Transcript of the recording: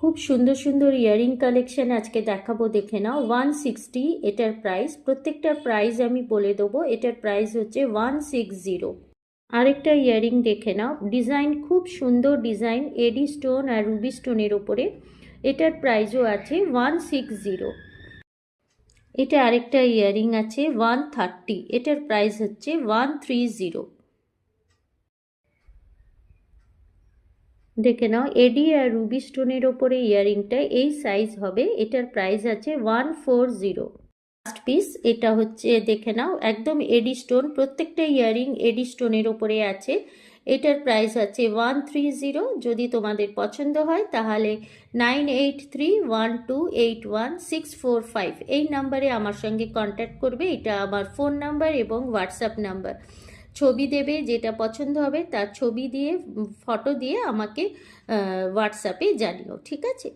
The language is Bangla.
খুব সুন্দর সুন্দর ইয়ারিং কালেকশন আজকে দেখাবো, দেখে নাও। 160 এটার প্রাইস, প্রত্যেকটার প্রাইস আমি বলে দেবো। এটার প্রাইস হচ্ছে 160। আরেকটা ইয়ারিং দেখে নাও, ডিজাইন খুব সুন্দর ডিজাইন, এডি স্টোন আর রুবি স্টোনের ওপরে। এটার প্রাইসও আছে 160। এটা আরেকটা ইয়ারিং আছে 130, এটার প্রাইস হচ্ছে 130। দেখে নাও, এডি আর রুবি স্টোনের ওপরে ইয়ারিংটা এই সাইজ হবে। এটার প্রাইস আছে 140। লাস্ট পিস এটা হচ্ছে, দেখে নাও, একদম এডি স্টোন, প্রত্যেকটা ইয়ারিং এডি স্টোনের ওপরে আছে। এটার প্রাইস আছে 130। যদি তোমাদের পছন্দ হয় তাহলে 9831281645 এই নাম্বারে আমার সঙ্গে কন্ট্যাক্ট করবে। এটা আমার ফোন নাম্বার এবং হোয়াটসঅ্যাপ নাম্বার। ছবি দেবে, যেটা পছন্দ হবে তার ছবি দিয়ে, ফটো দিয়ে আমাকে হোয়াটসঅ্যাপে জানিও, ঠিক আছে?